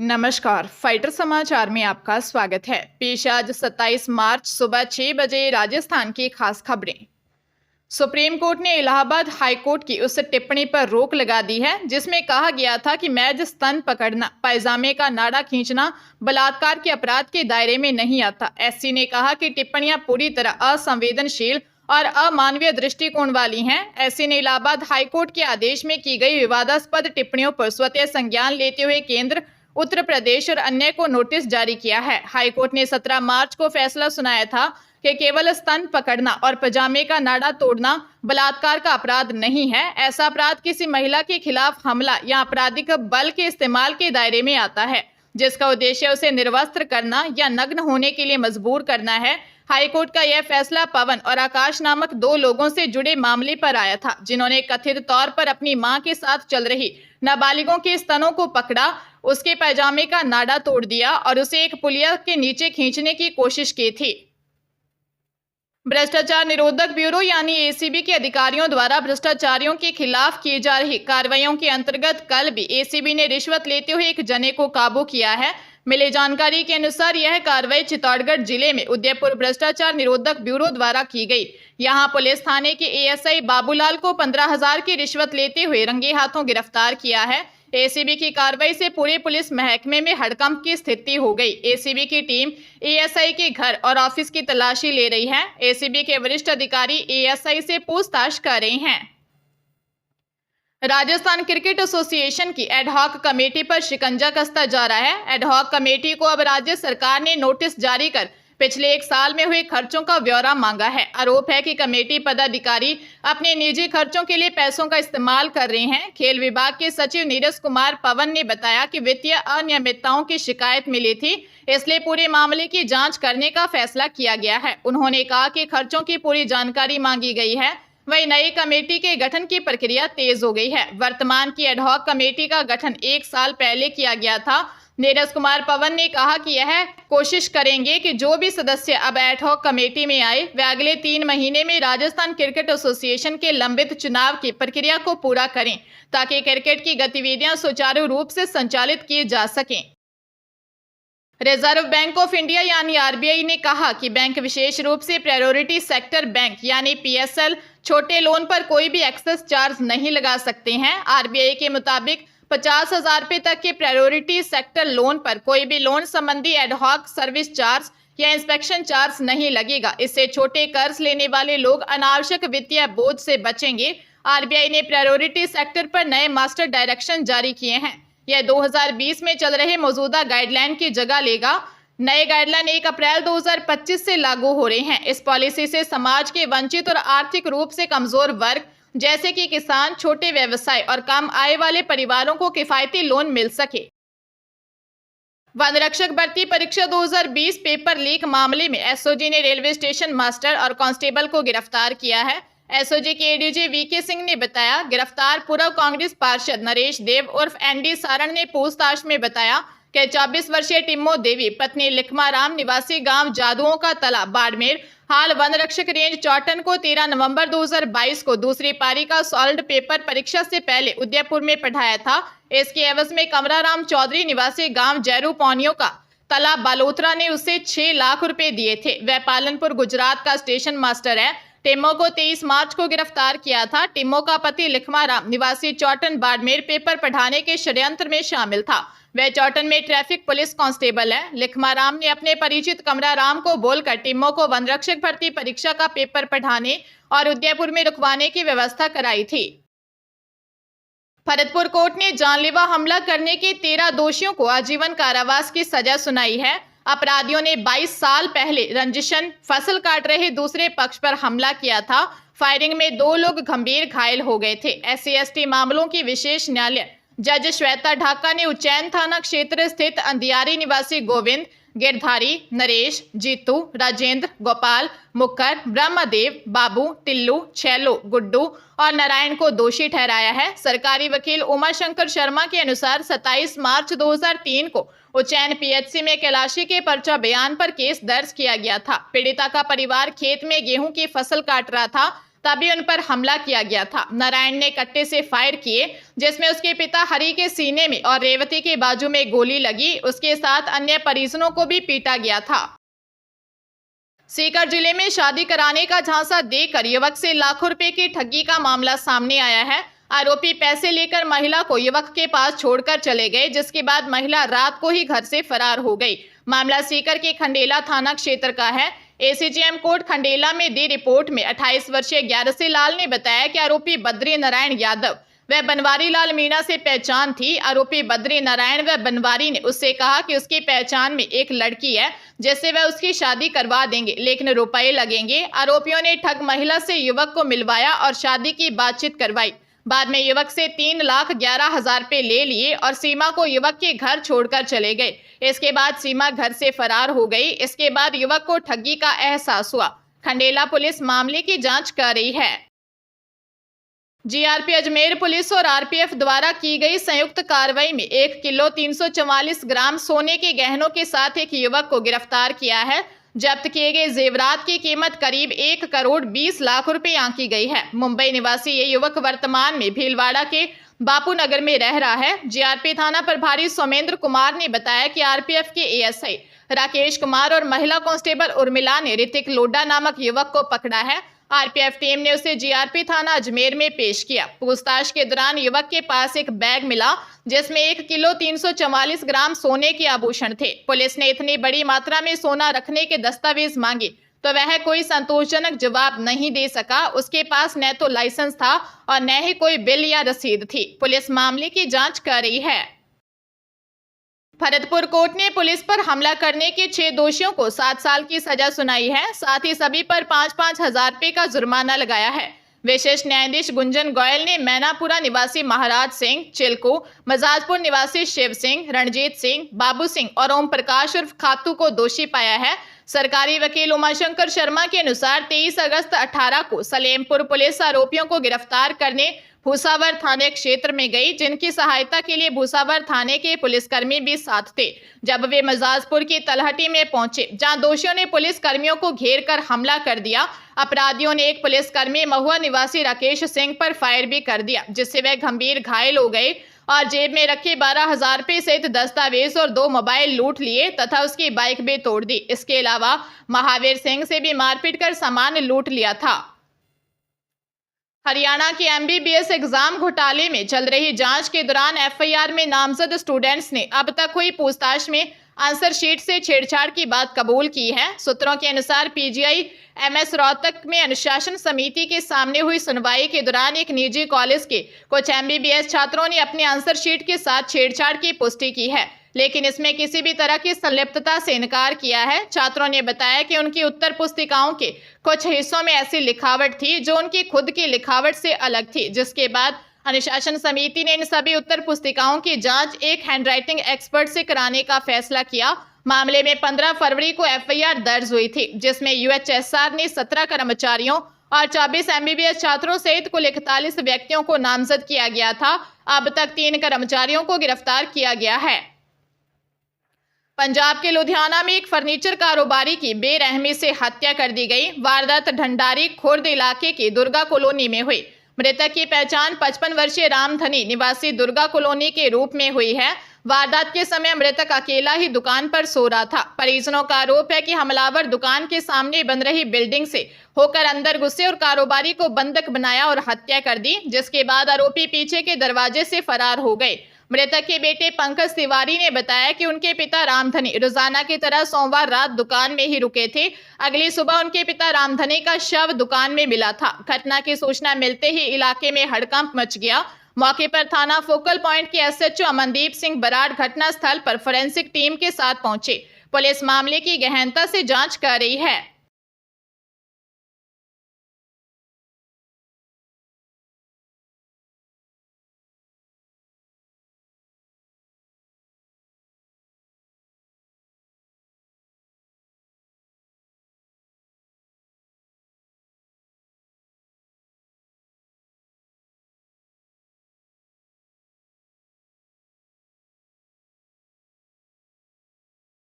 नमस्कार, फाइटर समाचार में आपका स्वागत है। पेश आज 27 मार्च सुबह 6 बजे राजस्थान की खास खबरें। सुप्रीम कोर्ट ने इलाहाबाद हाई कोर्ट की उस टिप्पणी पर रोक लगा दी है जिसमें कहा गया था कि मैज स्तन पकड़ना, पायजामे का नाड़ा खींचना बलात्कार के अपराध के दायरे में नहीं आता। एससी ने कहा कि टिप्पणियां पूरी तरह असंवेदनशील और अमानवीय दृष्टिकोण वाली हैं। एससी ने इलाहाबाद हाई कोर्ट के आदेश में की गई विवादास्पद टिप्पणियों पर स्वतः संज्ञान लेते हुए केंद्र, उत्तर प्रदेश और अन्य को नोटिस जारी किया है। हाईकोर्ट ने 17 मार्च को फैसला सुनाया था कि केवल स्तन पकड़ना और पजामे का नाड़ा तोड़ना बलात्कार का अपराध नहीं है। ऐसा अपराध किसी महिला के खिलाफ हमला या आपराधिक बल के इस्तेमाल के दायरे में आता है जिसका उद्देश्य उसे निर्वस्त्र करना या नग्न होने के लिए मजबूर करना है। हाईकोर्ट का यह फैसला पवन और आकाश नामक 2 लोगों से जुड़े मामले पर आया था जिन्होंने कथित तौर पर अपनी मां के साथ चल रही नाबालिगों के स्तनों को पकड़ा, उसके पैजामे का नाड़ा तोड़ दिया और उसे एक पुलिया के नीचे खींचने की कोशिश की थी। भ्रष्टाचार निरोधक ब्यूरो यानी एसीबी के अधिकारियों द्वारा भ्रष्टाचारियों के खिलाफ की जा रही कार्रवाइयों के अंतर्गत कल भी एसीबी ने रिश्वत लेते हुए एक जने को काबू किया है। मिली जानकारी के अनुसार यह कार्रवाई चित्तौड़गढ़ जिले में उदयपुर भ्रष्टाचार निरोधक ब्यूरो द्वारा की गई। यहां पुलिस थाने के एएसआई बाबूलाल को 15,000 की रिश्वत लेते हुए रंगे हाथों गिरफ्तार किया है। एसीबी की कार्रवाई से पूरे पुलिस महकमे में हड़कंप की स्थिति हो गई। एसीबी की टीम एएसआई के घर और ऑफिस की तलाशी ले रही है। एसीबी के वरिष्ठ अधिकारी एएसआई से पूछताछ कर रहे हैं। राजस्थान क्रिकेट एसोसिएशन की एडहॉक कमेटी पर शिकंजा कसता जा रहा है। एडहॉक कमेटी को अब राज्य सरकार ने नोटिस जारी कर पिछले 1 साल में हुए खर्चों का ब्यौरा मांगा है। आरोप है कि कमेटी पदाधिकारी अपने निजी खर्चों के लिए पैसों का इस्तेमाल कर रहे हैं। खेल विभाग के सचिव नीरज कुमार पवन ने बताया कि वित्तीय अनियमितताओं की शिकायत मिली थी, इसलिए पूरे मामले की जांच करने का फैसला किया गया है। उन्होंने कहा कि खर्चों की पूरी जानकारी मांगी गई है। वही नई कमेटी के गठन की प्रक्रिया तेज हो गई है। वर्तमान की एडहॉक कमेटी का गठन 1 साल पहले किया गया था। नीरज कुमार पवन ने कहा कि यह कोशिश करेंगे कि जो भी सदस्य अब एडहॉक कमेटी में आए वे अगले 3 महीने में राजस्थान क्रिकेट एसोसिएशन के लंबित चुनाव की प्रक्रिया को पूरा करें ताकि क्रिकेट की गतिविधियां सुचारू रूप से संचालित की जा सकें। रिजर्व बैंक ऑफ इंडिया यानी आरबीआई ने कहा कि बैंक विशेष रूप से प्रायोरिटी सेक्टर बैंक यानी पीएसएल छोटे लोन पर कोई भी एक्सेस चार्ज नहीं लगा सकते हैं। आरबीआई के मुताबिक 50,000 रुपए तक के प्रायोरिटी सेक्टर लोन पर कोई भी लोन संबंधी एडहॉक सर्विस चार्ज या इंस्पेक्शन चार्ज नहीं लगेगा। इससे छोटे कर्ज लेने वाले लोग अनावश्यक वित्तीय बोझ से बचेंगे। आरबीआई ने प्रायोरिटी सेक्टर पर नए मास्टर डायरेक्शन जारी किए हैं। यह 2020 में चल रहे मौजूदा गाइडलाइन की जगह लेगा। नए गाइडलाइन 1 अप्रैल 2025 से लागू हो रहे हैं। इस पॉलिसी से समाज के वंचित और आर्थिक रूप से कमजोर वर्ग जैसे कि किसान, छोटे व्यवसाय और कम आय वाले परिवारों को किफायती लोन मिल सके। वन रक्षक भर्ती परीक्षा 2020 पेपर लीक मामले में एसओजी ने रेलवे स्टेशन मास्टर और कांस्टेबल को गिरफ्तार किया है। एसओजी के एडीजी वीके सिंह ने बताया, गिरफ्तार पूर्व कांग्रेस पार्षद नरेश देव उर्फ एनडी सारण ने पूछताछ में बताया कि 24 वर्षीय टिम्मो देवी पत्नी लिखमा राम निवासी गांव जादुओं का तला बाड़मेर हाल वन रक्षक रेंज चौटन को 13 नवंबर 2022 को दूसरी पारी का सॉलिड पेपर परीक्षा से पहले उदयपुर में पढ़ाया था। इसके एवज में कमराराम चौधरी निवासी गांव जैरू पौनियों का तला बालोतरा ने उसे 6 लाख रुपए दिए थे। वह पालनपुर गुजरात का स्टेशन मास्टर है। टिम्मो को 23 मार्च को गिरफ्तार किया था। टिम्मो का पति लिखमाराम निवासी चौटन बाड़मेर पेपर पढ़ाने के षड्यंत्र में शामिल था। वह चौटन में ट्रैफिक पुलिस कांस्टेबल है। लिखमाराम ने अपने परिचित कमराराम को बोलकर टिम्मो को वन रक्षक भर्ती परीक्षा का पेपर पढ़ाने और उदयपुर में रुकवाने की व्यवस्था कराई थी। भरतपुर कोर्ट ने जानलेवा हमला करने के 13 दोषियों को आजीवन कारावास की सजा सुनाई है। अपराधियों ने 22 साल पहले रंजिशन फसल काट रहे दूसरे पक्ष पर हमला किया था। फायरिंग में 2 लोग गंभीर घायल हो गए थे। SC/ST मामलों की विशेष न्यायालय जज श्वेता ढाका ने उज्जैन थाना क्षेत्र स्थित अंधियारी निवासी गोविंद, गिरधारी, नरेश, जीतू, राजेंद्र, गोपाल, मुक्कर, ब्रह्मदेव, बाबू, टिल्लू, छैलो, गुड्डू और नारायण को दोषी ठहराया है। सरकारी वकील उमाशंकर शर्मा के अनुसार 27 मार्च 2003 को उज्जैन पीएचसी में कैलाशी के पर्चा बयान पर केस दर्ज किया गया था। पीड़िता का परिवार खेत में गेहूं की फसल काट रहा था तभी उन पर हमला किया गया था। नारायण ने कट्टे से फायर किए, जिसमें उसके पिता हरि के सीने में और रेवती के बाजू में गोली लगी। उसके साथ अन्य परिजनों को भी पीटा गया था। सीकर जिले में शादी कराने का झांसा देकर युवक से लाखों रुपए की ठगी का मामला सामने आया है। आरोपी पैसे लेकर महिला को युवक के पास छोड़कर चले गए, जिसके बाद महिला रात को ही घर से फरार हो गई। मामला सीकर के खंडेला थाना क्षेत्र का है। एसीजेएम कोर्ट खंडेला में दी रिपोर्ट में 28 वर्षीय ग्यारसी लाल ने बताया कि आरोपी बद्री नारायण यादव व बनवारी लाल मीणा से पहचान थी। आरोपी बद्री नारायण व बनवारी ने उससे कहा कि उसकी पहचान में एक लड़की है जिससे वह उसकी शादी करवा देंगे, लेकिन रुपए लगेंगे। आरोपियों ने ठग महिला से युवक को मिलवाया और शादी की बातचीत करवाई। बाद में युवक से 3,11,000 रुपए ले लिए और सीमा को युवक के घर छोड़कर चले गए। इसके बाद सीमा घर से फरार हो गई। इसके बाद युवक को ठगी का एहसास हुआ। खंडेला पुलिस मामले की जांच कर रही है। जीआरपी अजमेर पुलिस और आरपीएफ द्वारा की गई संयुक्त कार्रवाई में 1 किलो 344 ग्राम सोने के गहनों के साथ एक युवक को गिरफ्तार किया है। जब्त किए गए जेवरात की कीमत करीब 1 करोड़ 20 लाख रुपए आंकी गई है। मुंबई निवासी ये युवक वर्तमान में भीलवाड़ा के बापू नगर में रह रहा है। जीआरपी थाना प्रभारी सोमेंद्र कुमार ने बताया कि आरपीएफ के एएसआई राकेश कुमार और महिला कांस्टेबल उर्मिला ने ऋतिक लोडा नामक युवक को पकड़ा है। आरपीएफ टीम ने उसे जीआरपी थाना अजमेर में पेश किया। पूछताछ के दौरान युवक के पास एक बैग मिला जिसमें 1 किलो 344 ग्राम सोने के आभूषण थे। पुलिस ने इतनी बड़ी मात्रा में सोना रखने के दस्तावेज मांगे तो वह कोई संतोषजनक जवाब नहीं दे सका। उसके पास न तो लाइसेंस था और न ही कोई बिल या रसीद थी। पुलिस मामले की जांच कर रही है। भरतपुर कोर्ट ने पुलिस पर हमला करने के 6 दोषियों को 7 साल की सजा सुनाई है। साथ ही सभी पर 5-5 हजार रुपए का जुर्माना लगाया है। विशेष न्यायाधीश गुंजन गोयल ने मैनापुरा निवासी महाराज सिंह, चिल्को, मजाजपुर निवासी शिव सिंह, रणजीत सिंह, बाबू सिंह और ओम प्रकाश उर्फ खातू को दोषी पाया है। सरकारी वकील उमाशंकर शर्मा के अनुसार 23 अगस्त 18 को सलेमपुर पुलिस आरोपियों को गिरफ्तार करने भूसावर थाने क्षेत्र में गई, जिनकी सहायता के लिए भूसावर थाने के पुलिसकर्मी भी साथ थे। जब वे मजाजपुर की तलहटी में पहुंचे, जहां दोषियों ने पुलिस कर्मियों को घेर कर हमला कर दिया। अपराधियों ने एक पुलिसकर्मी महुआ निवासी राकेश सिंह पर फायर भी कर दिया, जिससे वह गंभीर घायल हो गए और जेब में रखे 12,000 रुपए सहित दस्तावेज और 2 मोबाइल लूट लिए तथा उसकी बाइक भी तोड़ दी। इसके अलावा महावीर सिंह से भी मारपीट कर सामान लूट लिया था। हरियाणा के एमबीबीएस एग्जाम घोटाले में चल रही जांच के दौरान एफआईआर में नामजद स्टूडेंट्स ने अब तक हुई पूछताछ में आंसर शीट से छेड़छाड़ की बात कबूल की है। सूत्रों के अनुसार पीजीआई एमएस रोहतक में अनुशासन समिति के सामने हुई सुनवाई के दौरान एक निजी कॉलेज के कुछ एमबीबीएस छात्रों ने अपने आंसर शीट के साथ छेड़छाड़ की पुष्टि की है, लेकिन इसमें किसी भी तरह की संलिप्तता से इनकार किया है। छात्रों ने बताया कि उनकी उत्तर पुस्तिकाओं के कुछ हिस्सों में ऐसी लिखावट थी जो उनकी खुद की लिखावट से अलग थी, जिसके बाद अनुशासन समिति ने इन सभी उत्तर पुस्तिकाओं की जांच एक हैंडराइटिंग एक्सपर्ट से कराने का फैसला किया। मामले में 15 फरवरी को एफआईआर दर्ज हुई थी, जिसमें यूएचएसआर ने 17 कर्मचारियों और 24 एमबीबीएस छात्रों सहित कुल 41 व्यक्तियों को नामजद किया गया था। अब तक 3 कर्मचारियों को गिरफ्तार किया गया है। पंजाब के लुधियाना में एक फर्नीचर कारोबारी की बेरहमी से हत्या कर दी गई। वारदात ढंडारी खुर्द इलाके की दुर्गा कॉलोनी में हुई। मृतक की पहचान 55 वर्षीय रामधनी निवासी दुर्गा कॉलोनी के रूप में हुई है। वारदात के समय मृतक अकेला ही दुकान पर सो रहा था। परिजनों का आरोप है कि हमलावर दुकान के सामने बन रही बिल्डिंग से होकर अंदर घुसे और कारोबारी को बंधक बनाया और हत्या कर दी, जिसके बाद आरोपी पीछे के दरवाजे से फरार हो गए। मृतक के बेटे पंकज तिवारी ने बताया कि उनके पिता रामधनी रोजाना की तरह सोमवार रात दुकान में ही रुके थे। अगली सुबह उनके पिता रामधनी का शव दुकान में मिला था। घटना की सूचना मिलते ही इलाके में हड़कंप मच गया। मौके पर थाना फोकल पॉइंट के एसएचओ अमनदीप सिंह बराड़ घटनास्थल पर फोरेंसिक टीम के साथ पहुंचे। पुलिस मामले की गहनता से जांच कर रही है।